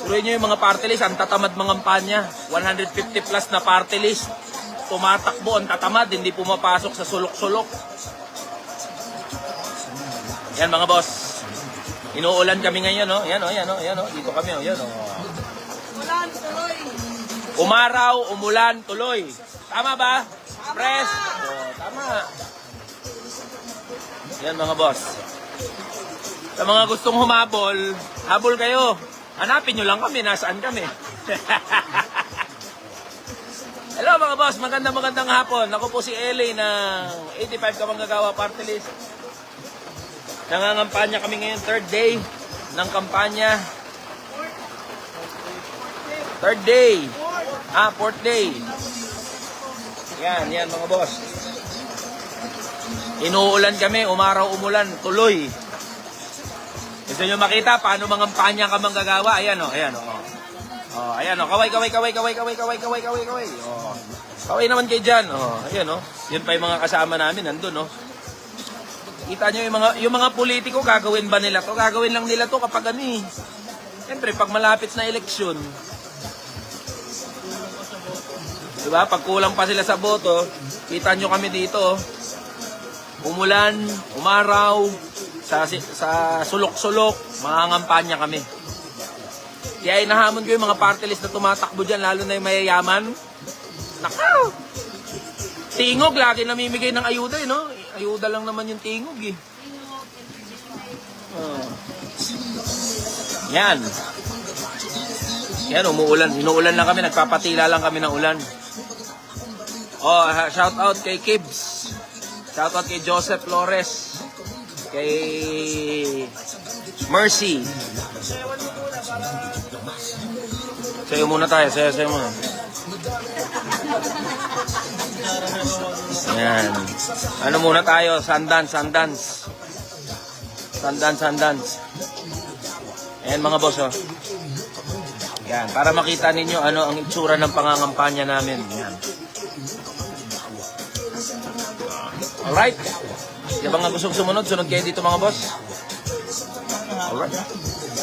Tuloy nyo yung mga party list, ang tatamad mga kampanya. 150 plus na party list. Tumatakbo, ang tatamad, hindi pumapasok sa sulok-sulok. Yan mga boss. Inuulan kami ngayon, no? Yan, yan, yan, dito kami, yan, Umulan, tuloy. Umaraw, umulan, tuloy. Tama ba? Press. Tama. Yan mga boss. Sa mga gustong humabol, habol kayo. Hanapin nyo lang kami, nasaan kami. Hello mga boss, magandang hapon. Ako po si LA ng 85 Kamanggagawa Party List. Nangangampanya kami ngayon, third day ng kampanya. Third day. Fourth day. Yan mga boss. Inuulan kami, umaraw, umulan, tuloy. Gusto nyo makita paano mangampanya ka manggagawa? Ayan o, ayan o. Ayan o, kaway. Kaway naman kayo dyan. Ayan o. Yun pa yung mga kasama namin, nandun o. Kita nyo yung mga politiko, gagawin ba nila to? Gagawin lang nila to kapag ano eh. Siyempre, pag malapit na eleksyon. Diba? Pag kulang pa sila sa boto, kita nyo kami dito. Umulan, umaraw, sa sulok-sulok, mangangampanya kami. Kaya inahamon ko yung mga party list na tumatakbo dyan, lalo na yung mayayaman. Nakaw! Tingog, lagi namimigay ng ayuda, eh, no? Ayuda lang naman yung tingog, eh. Yan. Yan, umuulan. Inuulan lang kami, nagpapatila lang kami ng ulan. Shout out kay Kibs. Shout out kay Joseph Flores. Kay Mercy. Sayo muna tayo. Sayo muna. Yan. Ano muna tayo? Sundance. Ayan mga boss, oh. Yan. Para makita ninyo ano ang itsura ng pangangampanya namin. Yan. Alright. Yung mga gustong sumunod kayo dito mga boss. Alright.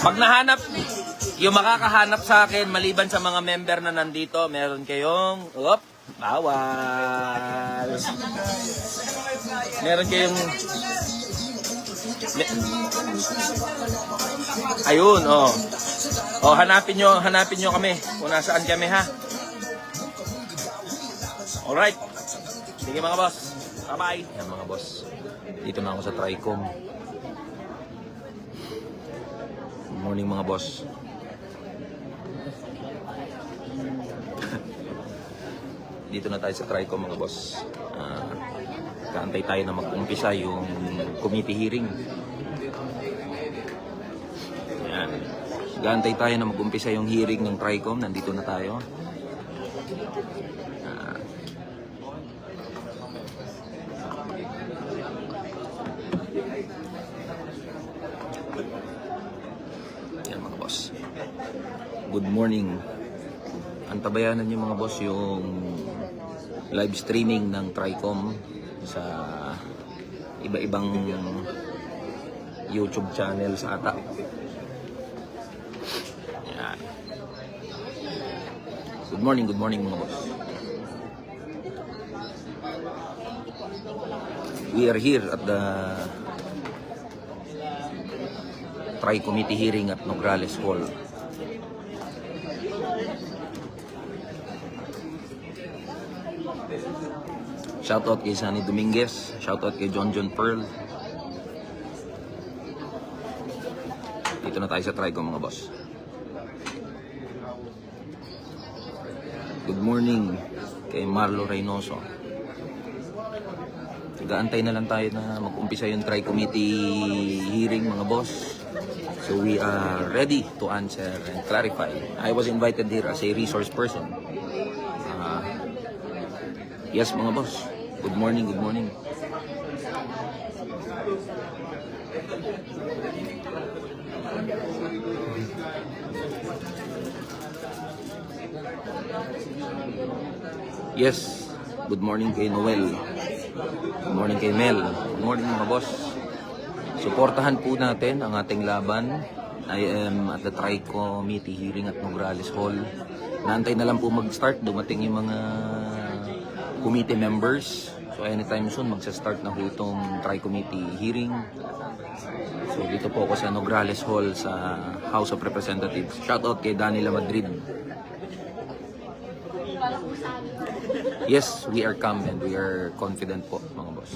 Pag nahanap, yung makakahanap sa akin, maliban sa mga member na nandito, meron kayong, bawal. Meron kayong, ayun, hanapin nyo kami, kung nasaan kami, ha. Alright. Sige mga boss. Bye-bye. Yan mga boss. Dito na ako sa Tricom. Good morning mga boss. Dito na tayo sa Tricom mga boss. Kaantay tayo na mag-umpisa yung committee hearing. Yan. Kaantay tayo na mag-umpisa yung hearing ng Tricom. Nandito na tayo. Good morning. Antabayanan niyo mga boss yung live streaming ng Tricom sa iba-ibang YouTube channel sa ata. Yan. Good morning mga boss. We are here at the Tri-Committee hearing at Nograles Hall. Shoutout kay Sunny Dominguez. Shoutout kay John Pearl. Dito na tayo sa Tricom mga boss. Good morning kay Marlo Reynoso. Gaantay na lang tayo na mag-umpisa yung Tri-Committee hearing mga boss. So we are ready to answer and clarify. I was invited here as a resource person. Yes mga boss. Good morning. Yes. Good morning kay Noel. Good morning kay Mel. Good morning mga boss. Suportahan po natin ang ating laban I am at the Tri-Committee hearing at Nograles Hall. Naantay na lang po mag-start. Dumating yung mga committee members. So anytime soon, magsa-start na po itong Tri-Committee hearing. So dito po ako sa Nograles Hall sa House of Representatives. Shoutout kay Danila Madrid. Yes, we are calm and we are confident po, mga boss.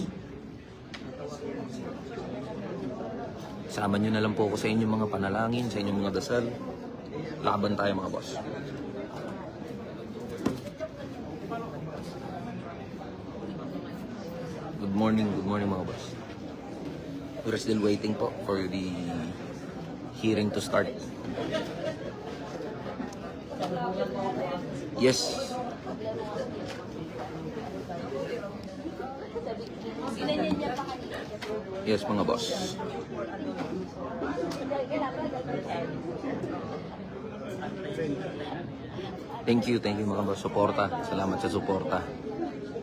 Sama nyo na lang po ako sa inyong mga panalangin, sa inyong mga dasal. Laban tayo, mga boss. Good morning mga boss. We're still waiting po for the hearing to start. Yes. Yes, mga boss. Thank you mga boss. Suporta. Salamat sa suporta.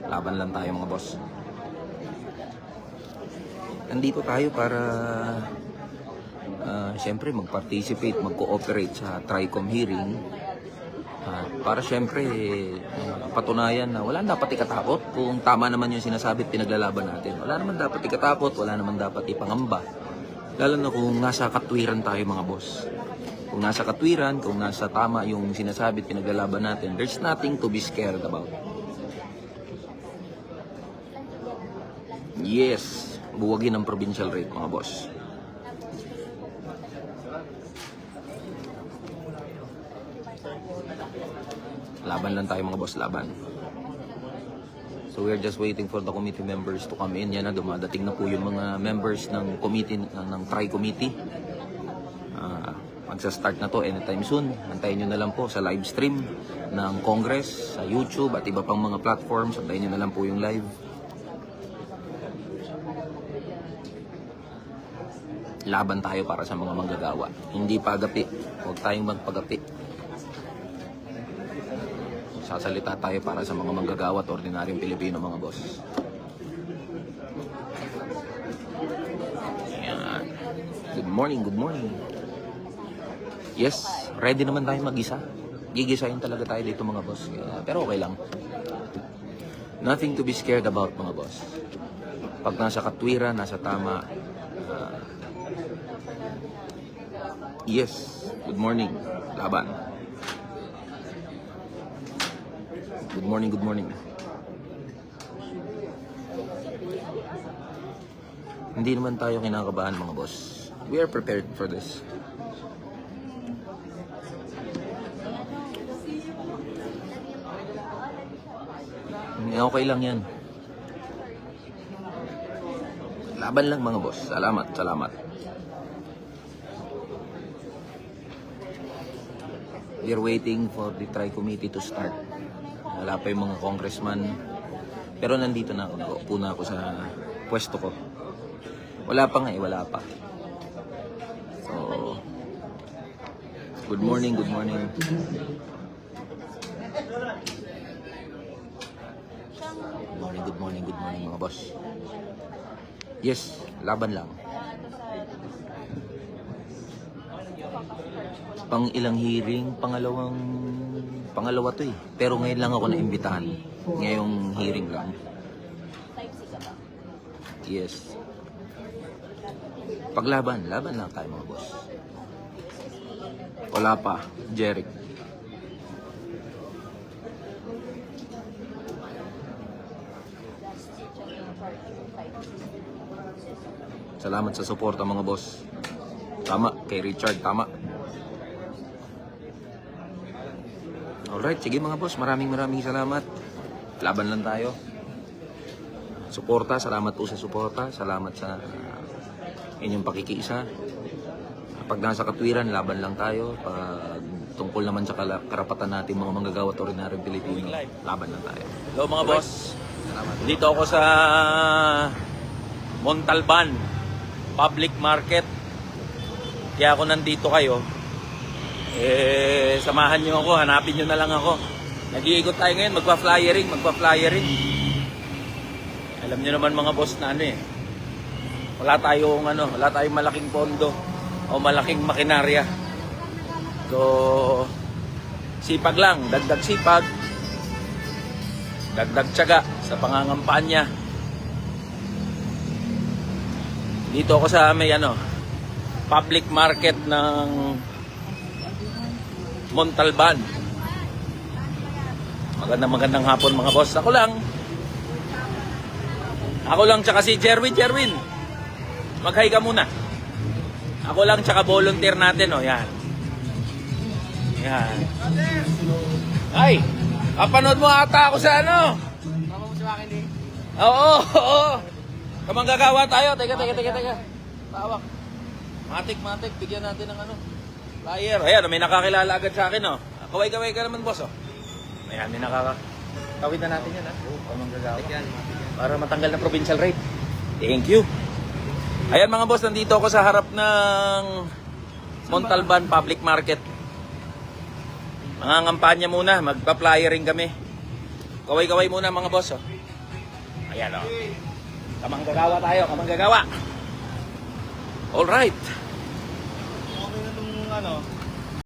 Laban lang tayo, mga boss. Nandito tayo para siyempre mag-participate, mag-cooperate sa TRICOM hearing. Para siyempre patunayan na wala dapat ikatakot kung tama naman yung sinasabi at pinaglalaban natin. Wala naman dapat ikatakot, wala naman dapat ipangamba. Lalo na kung nasa katwiran tayo, mga boss. Kung nasa katwiran, kung nasa tama yung sinasabi at pinaglalaban natin, there's nothing to be scared about. Yes, buwagin ang provincial rate, mga boss. Laban lang tayo, mga boss, laban. So we're just waiting for the committee members to come in. Yan na, dumadating na po yung mga members ng committee, ng Tri-Committee. Magsa-start na to anytime soon. Antayin nyo na lang po sa live stream ng Congress, sa YouTube at iba pang mga platforms. Antayin nyo na lang po yung live. Laban tayo para sa mga manggagawa. Hindi pagapi. Huwag tayong magpagapi. Sasalita tayo para sa mga manggagawa at ordinaryong Pilipino, mga boss. Ayan. Good morning. Yes, ready naman tayo mag-isa. Gigisahin talaga tayo dito, mga boss. Pero okay lang. Nothing to be scared about, mga boss. Pag nasa katwiran, nasa tama. Yes, good morning. Laban. Good morning. Hindi naman tayo kinakabahan, mga boss. We are prepared for this. Okay lang yan. Laban lang, mga boss. Salamat. We are waiting for the Tri-Committee to start. Wala pa yung mga congressman. Pero nandito na ako. Nakaupo na ako sa pwesto ko. Wala pa. So, good morning. Good morning, mga boss. Yes, laban lang. Pang ilang hearing, pangalawa to eh. Pero ngayon lang ako naimbitahan. Ngayong hearing lang. Yes. Laban lang tayo, mga boss. Wala pa, Jeric. Salamat sa suporta, mga boss. Tama, kay Richard, tama. Alright, sige mga boss, maraming salamat. Laban lang tayo. Suporta, salamat po sa suporta. Salamat sa inyong pakikiisa. Pag nasa katwiran, laban lang tayo. Pag tungkol naman sa karapatan natin mga manggagawa at ordinaryong Pilipino, laban lang tayo. Hello mga boss. Salamat. Dito ako sa Montalban Public Market. Kaya ako nandito kayo. Samahan nyo ako, hanapin nyo na lang ako. Nag-iikot tayo ngayon, magpa-flyering. Alam nyo naman mga boss na wala tayong malaking pondo. o malaking makinarya. So, sipag lang, dagdag sipag, dagdag tiyaga sa pangangampanya. Dito ako sa may public market ng Montalban. Magandang hapon mga boss. Ako lang tsaka si Jerwin. Mag-hi ka muna. Ako lang tsaka volunteer natin, yan. Yan. Ay, kapanood mo ata ako sa Mama mo sa akin eh. Oo. Kamanggagawa tayo. Teka. Tawak. Matik. Bigyan natin ng flyer. Ayan, may nakakilala agad sa akin, Kaway-kaway ka naman, boss, Ayan, may Tawid na natin yan, Kamanggagawa. Para matanggal na provincial rate. Thank you. Ayan mga boss, nandito ako sa harap ng Montalban Public Market. Mangangampanya muna, magpa-flyering kami. Kaway-kaway muna mga boss, Ayan, Kamanggagawa tayo, kamanggagawa. All right. Okay na itong